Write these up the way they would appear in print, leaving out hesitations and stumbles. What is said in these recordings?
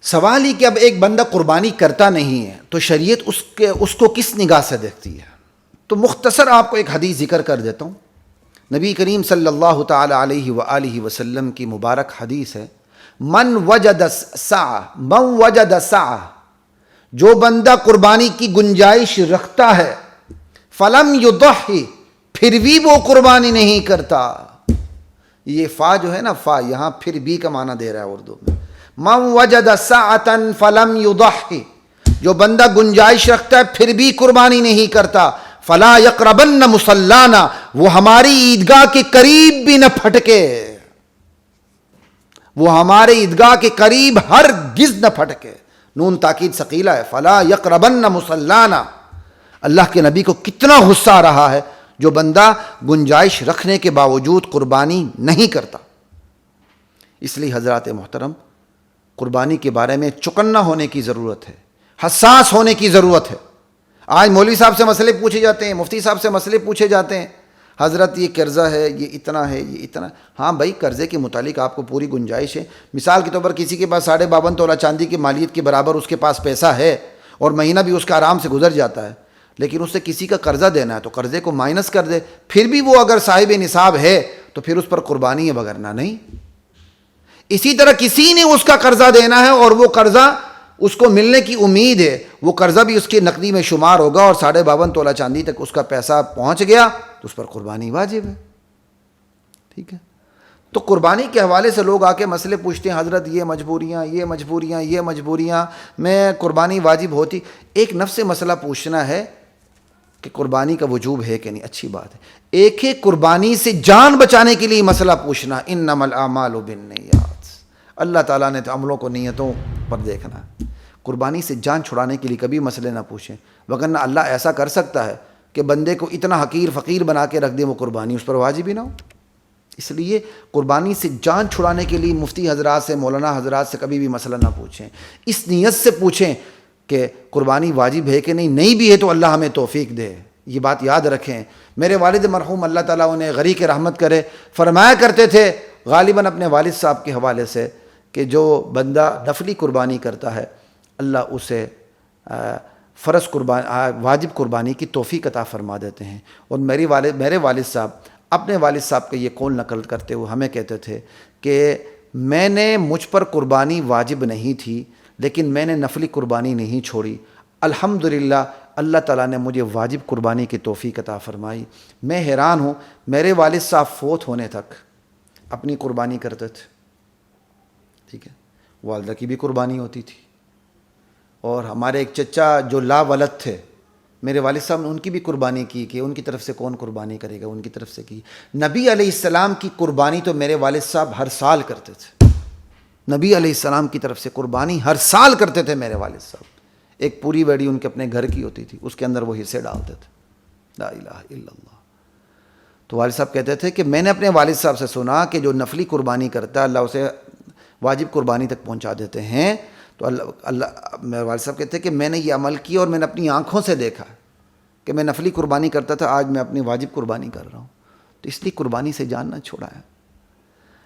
سوال ہی کہ اب ایک بندہ قربانی کرتا نہیں ہے تو شریعت اس کو کس نگاہ سے دیکھتی ہے؟ تو مختصر آپ کو ایک حدیث ذکر کر دیتا ہوں. نبی کریم صلی اللہ تعالی علیہ وآلہ وسلم کی مبارک حدیث ہے، من وجد سعہ، جو بندہ قربانی کی گنجائش رکھتا ہے، فلم یضحی، پھر بھی وہ قربانی نہیں کرتا. یہ فا جو ہے نا، فا یہاں پھر بھی کا معنی دے رہا ہے اردو میں. من وجد سعۃ فلم یضحی، جو بندہ گنجائش رکھتا ہے پھر بھی قربانی نہیں کرتا، فلا یقربن مصلانا، وہ ہماری عیدگاہ کے قریب بھی نہ پھٹکے، وہ ہمارے عیدگاہ کے قریب ہرگز نہ پھٹکے. نون تاکید ثقیلہ ہے، فلا یقربن مصلانا. اللہ کے نبی کو کتنا غصہ آ رہا ہے جو بندہ گنجائش رکھنے کے باوجود قربانی نہیں کرتا. اس لیے حضرات محترم، قربانی کے بارے میں چوکنا ہونے کی ضرورت ہے، حساس ہونے کی ضرورت ہے. آج مولوی صاحب سے مسئلے پوچھے جاتے ہیں، مفتی صاحب سے مسئلے پوچھے جاتے ہیں، حضرت یہ قرضہ ہے، یہ اتنا ہے، یہ اتنا. ہاں بھائی، قرضے کے متعلق آپ کو پوری گنجائش ہے. مثال کے طور پر کسی کے پاس 52.5 تولہ چاندی کی مالیت کے برابر اس کے پاس پیسہ ہے اور مہینہ بھی اس کا آرام سے گزر جاتا ہے، لیکن اس سے کسی کا قرضہ دینا ہے تو قرضے کو مائنس کر دے. پھر بھی وہ اگر صاحب نصاب ہے تو پھر اس پر قربانی ہے، وگرنہ نہیں. اسی طرح کسی نے اس کا قرضہ دینا ہے اور وہ قرضہ اس کو ملنے کی امید ہے، وہ قرضہ بھی اس کی نقدی میں شمار ہوگا اور 52.5 تولہ چاندی تک اس کا پیسہ پہنچ گیا تو اس پر قربانی واجب ہے. ٹھیک ہے. تو قربانی کے حوالے سے لوگ آ کے مسئلے پوچھتے ہیں، حضرت یہ مجبوریاں، یہ مجبوریاں، یہ مجبوریاں میں قربانی واجب ہوتی. ایک نفس سے مسئلہ پوچھنا ہے کہ قربانی کا وجوب ہے کہ نہیں، اچھی بات ہے. ایک ہے قربانی سے جان بچانے کے لیے مسئلہ پوچھنا، انما الاعمال بالنیات. اللہ تعالیٰ نے تو عملوں کو نیتوں پر دیکھنا. قربانی سے جان چھڑانے کے لیے کبھی مسئلے نہ پوچھیں، وگرنہ اللہ ایسا کر سکتا ہے کہ بندے کو اتنا حقیر فقیر بنا کے رکھ دے، وہ قربانی اس پر واجب ہی نہ ہو. اس لیے قربانی سے جان چھڑانے کے لیے مفتی حضرات سے، مولانا حضرات سے کبھی بھی مسئلہ نہ پوچھیں. اس نیت سے پوچھیں کہ قربانی واجب ہے کہ نہیں بھی ہے تو اللہ ہمیں توفیق دے. یہ بات یاد رکھیں. میرے والد مرحوم اللہ تعالیٰ انہیں غریق رحمت کرے، فرمایا کرتے تھے غالباً اپنے والد صاحب کے حوالے سے کہ جو بندہ نفلی قربانی کرتا ہے اللہ اسے فرض قربانی، واجب قربانی کی توفیق عطا فرما دیتے ہیں. اور میرے والد صاحب اپنے والد صاحب کا یہ قول نقل کرتے ہوئے ہمیں کہتے تھے کہ میں نے، مجھ پر قربانی واجب نہیں تھی لیکن میں نے نفلی قربانی نہیں چھوڑی. الحمدللہ اللہ تعالیٰ نے مجھے واجب قربانی کی توفیق عطا فرمائی. میں حیران ہوں، میرے والد صاحب فوت ہونے تک اپنی قربانی کرتے تھے. ٹھیک ہے. والدہ کی بھی قربانی ہوتی تھی، اور ہمارے ایک چچا جو لا ولد تھے، میرے والد صاحب نے ان کی بھی قربانی کی کہ ان کی طرف سے کون قربانی کرے گا، ان کی طرف سے کی. نبی علیہ السلام کی قربانی تو میرے والد صاحب ہر سال کرتے تھے. نبی علیہ السلام کی طرف سے قربانی ہر سال کرتے تھے میرے والد صاحب. ایک پوری ویڑی ان کے اپنے گھر کی ہوتی تھی، اس کے اندر وہ حصے ڈالتے تھے. لا الہ الا اللہ. تو والد صاحب کہتے تھے کہ میں نے اپنے والد صاحب سے سنا کہ جو نفلی قربانی کرتا ہے اللہ اسے واجب قربانی تک پہنچا دیتے ہیں. تو اللہ میرے والد صاحب کہتے ہیں کہ میں نے یہ عمل کیا اور میں نے اپنی آنکھوں سے دیکھا کہ میں نفلی قربانی کرتا تھا، آج میں اپنی واجب قربانی کر رہا ہوں. تو اس لیے قربانی سے جان نہ چھوڑا ہے.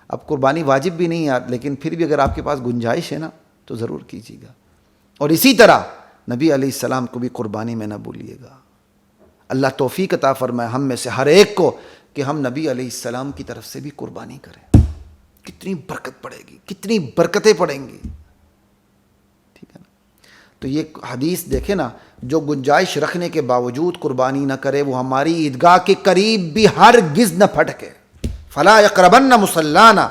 اب قربانی واجب بھی نہیں ہے لیکن پھر بھی اگر آپ کے پاس گنجائش ہے نا تو ضرور کیجیے گا. اور اسی طرح نبی علیہ السلام کو بھی قربانی میں نہ بھولیے گا. اللہ توفیق عطا فرمائے ہم میں سے ہر ایک کو کہ ہم نبی علیہ السلام کی طرف سے بھی قربانی کریں. کتنی برکت پڑے گی، کتنی برکتیں پڑیں گی. ٹھیک ہے نا. تو یہ حدیث دیکھیں نا، جو گنجائش رکھنے کے باوجود قربانی نہ کرے وہ ہماری عیدگاہ کے قریب بھی ہرگز نہ پھٹکے. فلا یقربن مصلانا.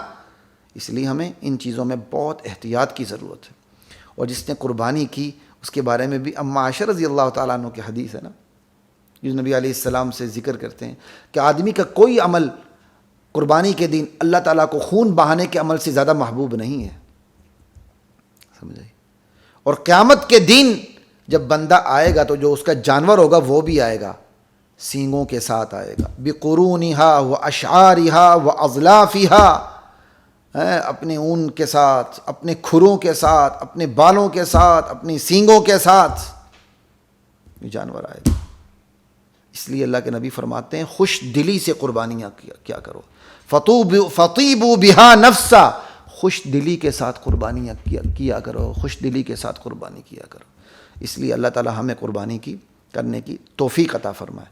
اس لیے ہمیں ان چیزوں میں بہت احتیاط کی ضرورت ہے. اور جس نے قربانی کی اس کے بارے میں بھی ام عائشہ رضی اللہ تعالیٰ عنہ کی حدیث ہے نا، جو نبی علیہ السلام سے ذکر کرتے ہیں کہ آدمی کا کوئی عمل قربانی کے دن اللہ تعالیٰ کو خون بہانے کے عمل سے زیادہ محبوب نہیں ہے. سمجھے؟ اور قیامت کے دن جب بندہ آئے گا تو جو اس کا جانور ہوگا وہ بھی آئے گا، سینگوں کے ساتھ آئے گا. بقرونها واشعارها واظلافها، اپنے اون کے ساتھ، اپنے کھروں کے ساتھ، اپنے بالوں کے ساتھ، اپنی سینگوں کے ساتھ یہ جانور آئے گا. اس لیے اللہ کے نبی فرماتے ہیں خوش دلی سے قربانیاں کیا کرو. فطیبوا بها نفسا، خوش دلی کے ساتھ قربانیاں کیا کرو، خوش دلی کے ساتھ قربانی کیا کرو۔ اس لیے اللہ تعالی ہمیں قربانی کرنے کی توفیق عطا فرمائے۔